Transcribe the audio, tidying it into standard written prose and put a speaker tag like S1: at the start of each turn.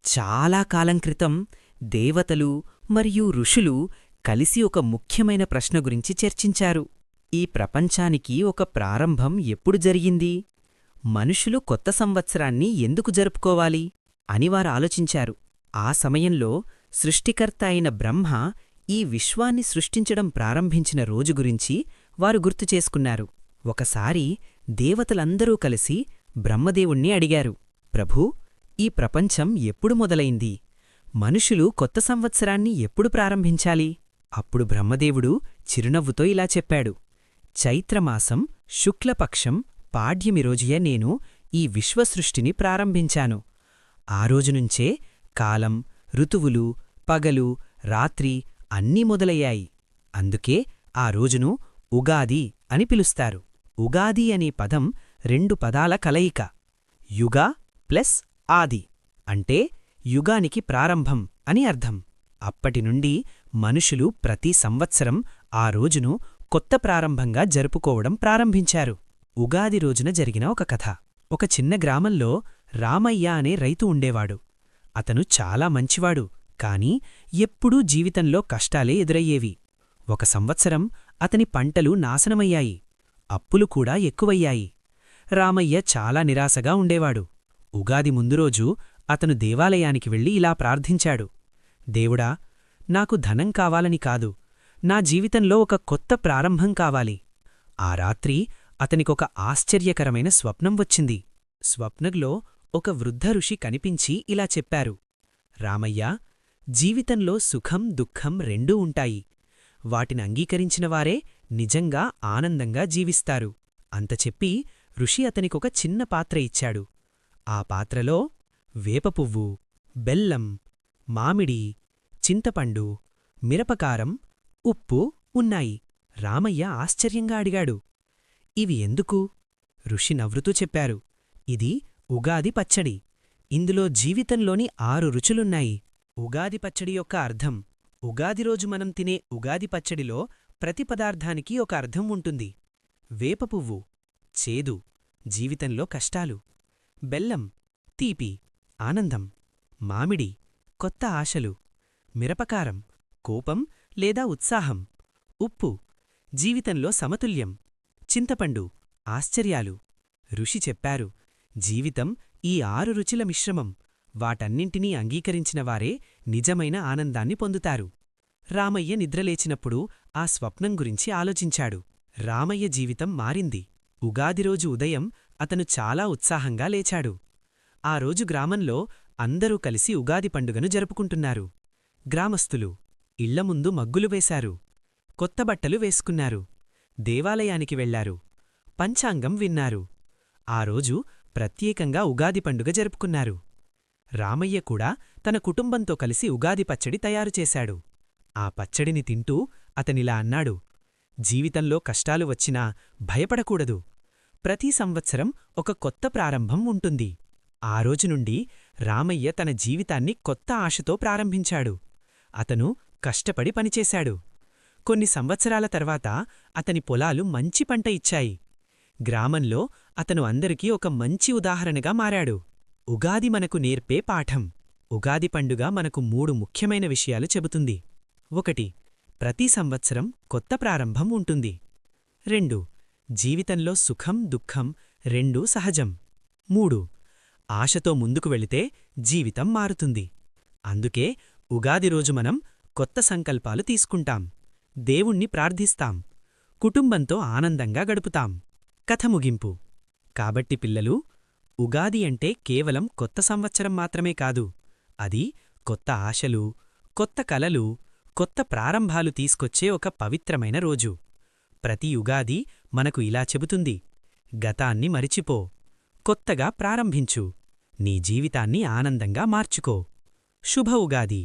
S1: చాలా కాలం క్రితం దేవతలు మరియు ఋషులు కలిసి ఒక ముఖ్యమైన ప్రశ్న గురించి చర్చించారు. ఈ ప్రపంచానికి ఒక ప్రారంభం ఎప్పుడు జరిగింది? మనుషులు కొత్త సంవత్సరాన్ని ఎందుకు జరుపుకోవాలి అని వారు ఆలోచించారు. ఆ సమయంలో సృష్టికర్త అయిన బ్రహ్మ ఈ విశ్వాన్ని సృష్టించడం ప్రారంభించిన రోజు గురించి వారు గుర్తుచేసుకున్నారు. ఒకసారి దేవతలందరూ కలిసి బ్రహ్మదేవుణ్ణి అడిగారు, ప్రభూ, ఈ ప్రపంచం ఎప్పుడు మొదలైంది? మనుషులు కొత్త సంవత్సరాన్ని ఎప్పుడు ప్రారంభించాలి? అప్పుడు బ్రహ్మదేవుడు చిరునవ్వుతో ఇలా చెప్పాడు, చైత్రమాసం శుక్లపక్షం పాడ్యమి రోజుయ నేను ఈ విశ్వసృష్టిని ప్రారంభించాను. ఆ రోజునుంచే కాలం, ఋతువులు, పగలు, రాత్రి అన్నీ మొదలయ్యాయి. అందుకే ఆ రోజును ఉగాది అని పిలుస్తారు. ఉగాది అనే పదం రెండు పదాల కలయిక. యుగ ప్లస్ ఆది అంటే యుగానికి ప్రారంభం అని అర్థం. అప్పటినుండి మనుషులు ప్రతి సంవత్సరం ఆ రోజును కొత్త ప్రారంభంగా జరుపుకోవడం ప్రారంభించారు. ఉగాది రోజున జరిగిన ఒక కథ. ఒక చిన్న గ్రామంలో రామయ్య అనే రైతు ఉండేవాడు. అతను చాలా మంచివాడు, కాని ఎప్పుడూ జీవితంలో కష్టాలే ఎదురయ్యేవి. ఒక సంవత్సరం అతని పంటలు నాశనమయ్యాయి. అప్పులు కూడా ఎక్కువయ్యాయి. రామయ్య చాలా నిరాశగా ఉండేవాడు. ఉగాది ముందురోజు అతను దేవాలయానికి వెళ్ళి ఇలా ప్రార్థించాడు, దేవుడా, నాకు ధనం కావాలని కాదు, నా జీవితంలో ఒక కొత్త ప్రారంభం కావాలి. ఆ రాత్రి అతనికొక ఆశ్చర్యకరమైన స్వప్నం వచ్చింది. స్వప్నంలో ఒక వృద్ధ ఋషి కనిపించి ఇలా చెప్పారు, రామయ్యా, జీవితంలో సుఖం దుఃఖం రెండూ ఉంటాయి. వాటిని అంగీకరించినవారే నిజంగా ఆనందంగా జీవిస్తారు. అంత చెప్పి ఋషి అతనికొక చిన్న పాత్ర ఇచ్చాడు. ఆ పాత్రలో వేపపువ్వు, బెల్లం, మామిడి, చింతపండు, మిరపకారం, ఉప్పు ఉన్నాయి. రామయ్య ఆశ్చర్యంగా అడిగాడు, ఇవి ఎందుకు? ఋషి నవ్వుతూ చెప్పారు, ఇది ఉగాది పచ్చడి. ఇందులో జీవితంలోని 6 రుచులున్నాయి. ఉగాది పచ్చడి యొక్క అర్థం. ఉగాది రోజు మనం తినే ఉగాది పచ్చడిలో ప్రతి పదార్థానికి ఒక అర్థం ఉంటుంది. వేపపువ్వు చేదు, జీవితంలో కష్టాలు. బెల్లం తీపి, ఆనందం. మామిడి కొత్త ఆశలు. మిరపకారం కోపం లేదా ఉత్సాహం. ఉప్పు జీవితంలో సమతుల్యం. చింతపండు ఆశ్చర్యాలు. ఋషి చెప్పారు, జీవితం ఈ 6 రుచుల మిశ్రమం. వాటన్నింటినీ అంగీకరించినవారే నిజమైన ఆనందాన్ని పొందుతారు. రామయ్య నిద్రలేచినప్పుడు ఆ స్వప్నం గురించి ఆలోచించాడు. రామయ్య జీవితం మారింది. ఉగాదిరోజు ఉదయం అతను చాలా ఉత్సాహంగా లేచాడు. ఆ రోజు గ్రామంలో అందరూ కలిసి ఉగాది పండుగను జరుపుకుంటున్నారు. గ్రామస్థులు ఇళ్లముందు మగ్గులు వేశారు. కొత్త బట్టలు వేసుకున్నారు. దేవాలయానికి వెళ్లారు. పంచాంగం విన్నారు. ఆ రోజు ప్రత్యేకంగా ఉగాది పండుగ జరుపుకున్నారు. రామయ్య కూడా తన కుటుంబంతో కలిసి ఉగాది పచ్చడి తయారుచేశాడు. ఆ పచ్చడిని తింటూ అతనిలా అన్నాడు, జీవితంలో కష్టాలు వచ్చినా భయపడకూడదు. ప్రతి సంవత్సరం ఒక కొత్త ప్రారంభం ఉంటుంది. ఆ రోజునుండి రామయ్య తన జీవితాన్ని కొత్త ఆశతో ప్రారంభించాడు. అతను కష్టపడి పనిచేశాడు. కొన్ని సంవత్సరాల తర్వాత అతని పొలాలు మంచి పంట ఇచ్చాయి. గ్రామంలో అతను అందరికీ ఒక మంచి ఉదాహరణగా మారాడు. ఉగాది మనకు నేర్పే పాఠం. ఉగాది పండుగ మనకు 3 ముఖ్యమైన విషయాలు చెబుతుంది. 1. ప్రతి సంవత్సరం కొత్త ప్రారంభం ఉంటుంది. 2. జీవితంలో సుఖం దుఃఖం రెండూ సహజం. 3. ఆశతో ముందుకు వెళితే జీవితం మారుతుంది. అందుకే ఉగాది రోజు మనం కొత్త సంకల్పాలు తీసుకుంటాం. దేవుణ్ణి ప్రార్థిస్తాం. కుటుంబంతో ఆనందంగా గడుపుతాం. కథ ముగింపు. కాబట్టి పిల్లలు, ఉగాది అంటే కేవలం కొత్త సంవత్సరం మాత్రమే కాదు. అది కొత్త ఆశలు, కొత్త కలలు, కొత్త ప్రారంభాలు తీసుకొచ్చే ఒక పవిత్రమైన రోజు. ప్రతి ఉగాది మనకు ఇలా చెబుతుంది, గతాన్ని మరిచిపో, కొత్తగా ప్రారంభించు, నీ జీవితాన్ని ఆనందంగా మార్చుకో. శుభ ఉగాది.